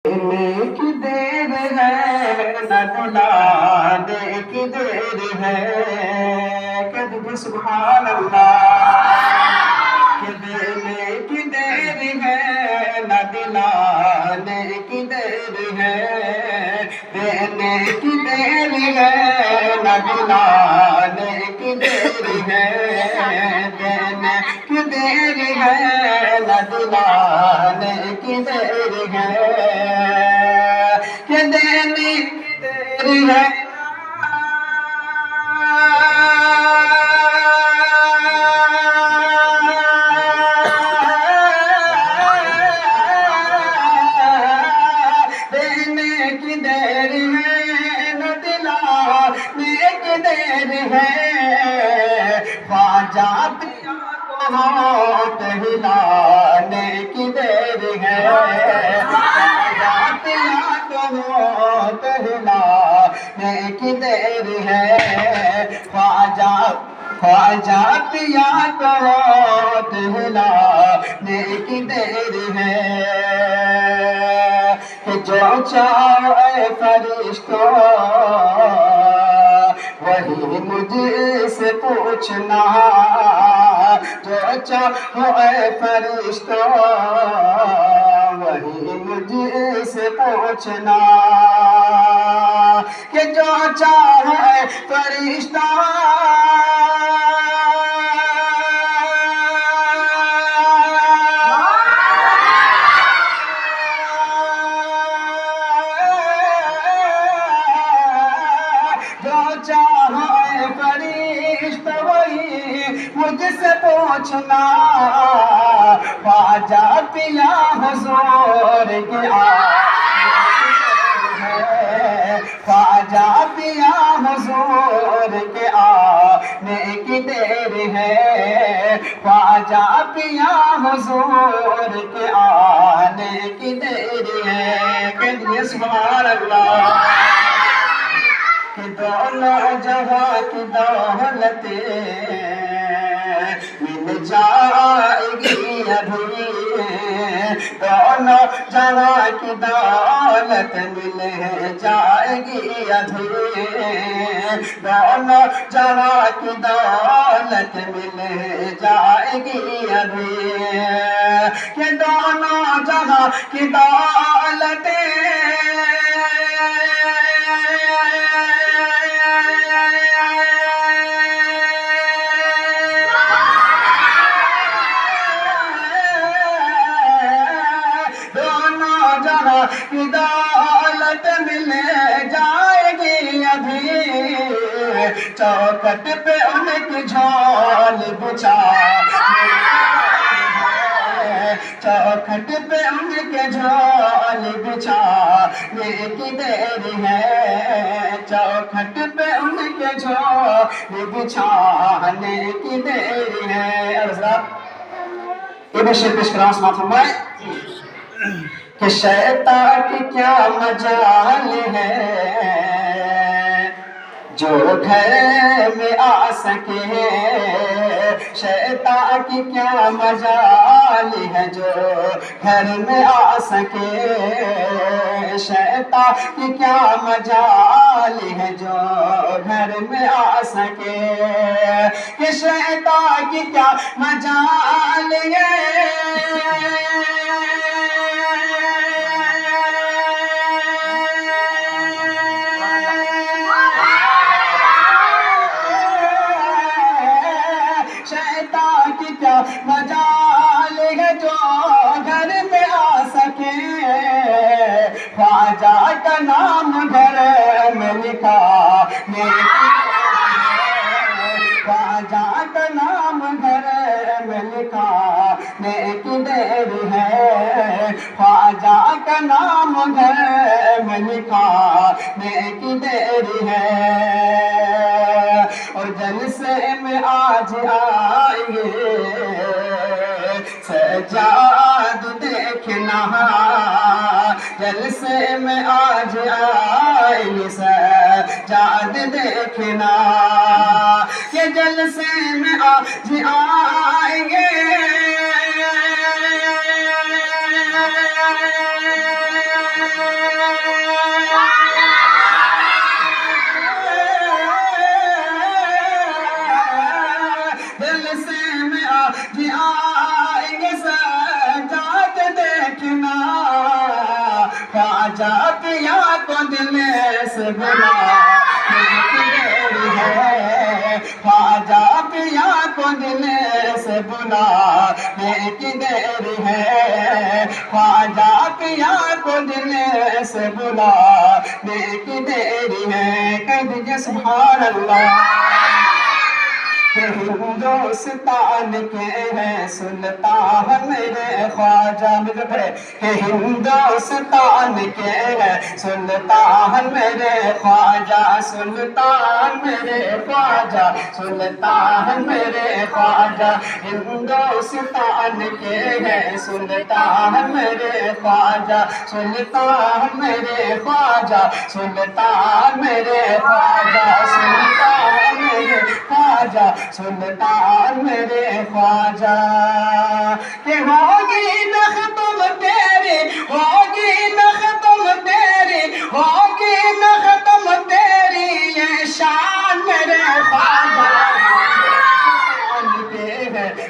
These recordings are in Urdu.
کی دیر ہے نہ دلانے کی دیر ہے کہ دیکھیں سبحان اللہ کہ دینے کی دیر ہے نہ دلانے کی دیر ہے دینے کی دیر ہے نہ دلانے کی دیر ہے دینے کی دیر ہے نہ دلانے کی دیر ہے کہ دینے کی دیر ہے خواجہ پیا کو ہاتھ ہلانے کی دیر ہے خواجہ پیا کو ہاتھ ہلانے کی دیر ہے خواجہ پیا کو ہاتھ ہلانے کی دیر ہے کہ جو چاہو اے فرشتوں وہی مجھ سے پوچھنا جو چاہو اے فرشتوں وہی مجھ سے پوچھنا کہ جو چاہو اے فرشتوں مجھ سے پوچھنا خواجہ پیا حضور کی خواجہ پیا حضور کے آنے کی دیر ہے خواجہ پیا حضور کے آنے کی دیر ہے کہ سبحان اللہ کہ دونوں جہاں کی دولتیں مل جائے گی ابھی دونوں جہاں کی دولت مل جائے گی ابھی دونوں جہاں کی دولت مل جائے گی ابھی کہ دونوں جہاں کی دولتیں کی دولت مل جائے گی ابھی چوکھٹ پہ ان کی جھول بچھا چوکھٹ پہ ان کے جھول بچھانے کی دیر ہے چوکھٹ پہ ان کے جھول بچھانے کی دیر ہے حضرات یہ بھی شیخ اشکرام سماعت فرمائے کہ شیطان کی کیا مجال ہے جو گھر میں آ سکے شیطان کی کیا مجال ہے جو گھر میں آ سکے شیطان کی کیا مجال ہے جو گھر میں آ سکے کہ شیطان کی کیا مجال ہے مجال ہے جو گھر میں آ سکے خواجہ کا نام گھر میں لکھا خواجہ کا نام گھر میں لکھانے کی دیر ہے خواجہ کا نام گھر میں لکھانے کی دیر ہے اور جلسے میں آج آئیں گے سجاد دیکھنا جلسے میں آج آئیں گے سجاد دیکھنا کہ جلسے میں آج آئیں گے دل سے میں آج آئیں گے سجاد دیکھنا خواجہ پیا کو دل سے بلا ہے خواجہ پیا کو دل سے بلا کی دیر ہے خواجہ پیا کو دل سے بلا کی دیر ہے کہہ دیجئے سبحان اللہ کہ ہندوستان کے ہیں سلطان میرے خواجہ مجھے پڑھے کہ ہندوستان کے ہیں سلطان میرے خواجہ سلطان میرے خواجہ سلطان میرے خواجہ ہندوستان کے ہیں سلطان میرے خواجہ سلطان میرے خواجہ سلطان میرے خواجہ سلطان میرے خواجہ سلطان میرے خواجہ کہ ہوگی نہ ختم تیری ہوگی نہ ختم تیری ہوگی نہ ختم تیری یہ شان میرے خواجہ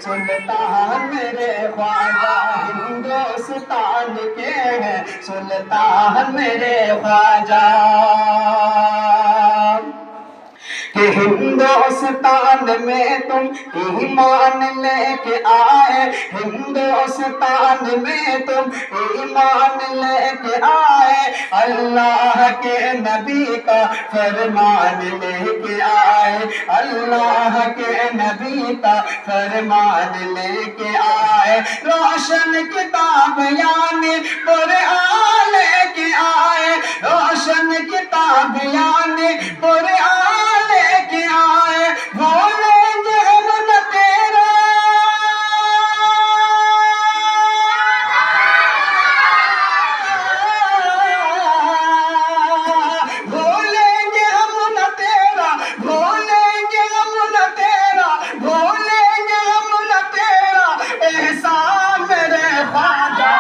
سلطان میرے خواجہ ہندوستان کے ہیں سلطان میرے خواجہ کہ ہندوستان میں تم ایمان لے کے آئے ہندوستان میں تم ایمان لے کے آئے اللہ کے نبی کا فرمان لے کے آئے اللہ کے نبی کا فرمان لے کے آئے روشن کتاب یعنی قرآن لے کے آئے روشن کتاب یعنی قرآن کے آئے بولیں گے ہم نہ تیرا بولیں گے ہم نہ تیرا بولیں گے ہم نہ تیرا بولیں گے ہم نہ تیرا احسان میرے خواجہ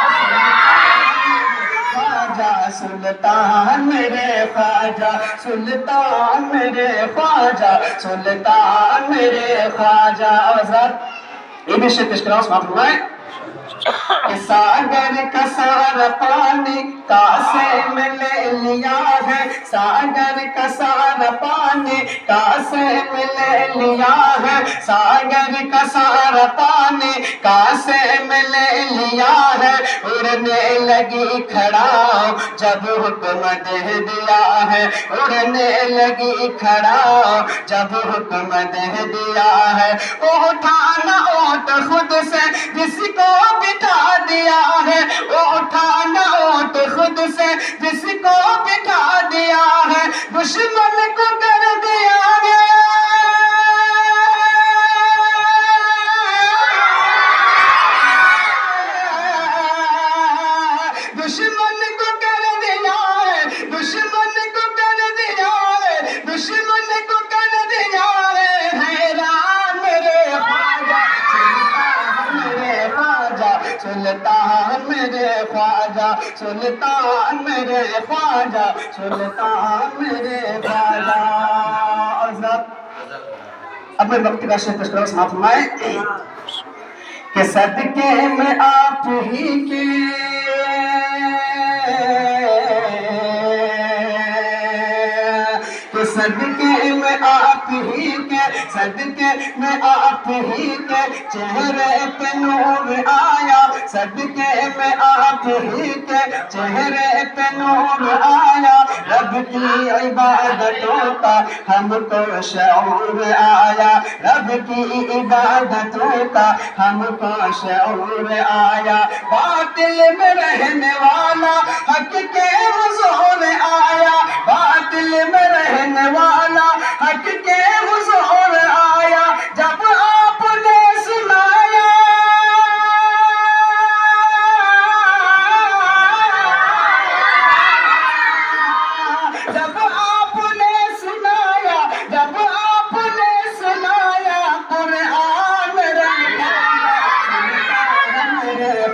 سلطان میرے خواجہ سلطان میرے خواجہ سلطان میرے خواجہ آزاد یہ بھی شیخ تشکرہ سماعت فرمائے کہ ساگر کا سارا پانی کاسے میں لے لیا ہے ساگر کا سارا پانی کاسے میں لے لیا ہے ساگر کا سارا پانی کاسے میں لے لیا ہے اڑنے لگی کھڑا جب حکم دے دیا ہے اڑنے لگی کھڑا جب حکم دے دیا ہے اٹھانا اونٹ خود سے جس کو بٹھا دیا ہے اٹھانا اونٹ خود سے جس کو بٹھا دیا ہے دشمن کو کر دیا گیا دشمن کو کر دیا ہے دشمن کو کر دیا ہے دشمن کو کر دیا ہے حیران میرے خواجہ سلطان میرے خواجہ سلطان میرے خواجہ سلطان میرے خواجہ اب میں وقت کا شیخ تشکرہ سماعت فرمائے کہ صدقے میں آپ ہی کے صدقے میں آپ ہی کے صدقے میں آپ ہی کے چہرے پہ نور آیا صدقے میں آپ ہی کے چہرے پہ نور آیا رب کی عبادتوں کا ہم کو شعور آیا رب کی عبادتوں کا ہم کو شعور آیا باطل میں رہنے والا حق کے حضور آیا باطل میں رہنے والا حق کے حضور آیا جب آپ نے سنایا جب آپ نے سنایا جب آپ نے سنایا قرآن میرے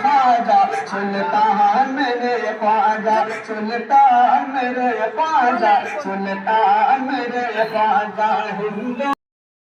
خواجہ سلطان میرے خواجہ سلطان میرے خواجہ سلطان میرے خواجہ ہندو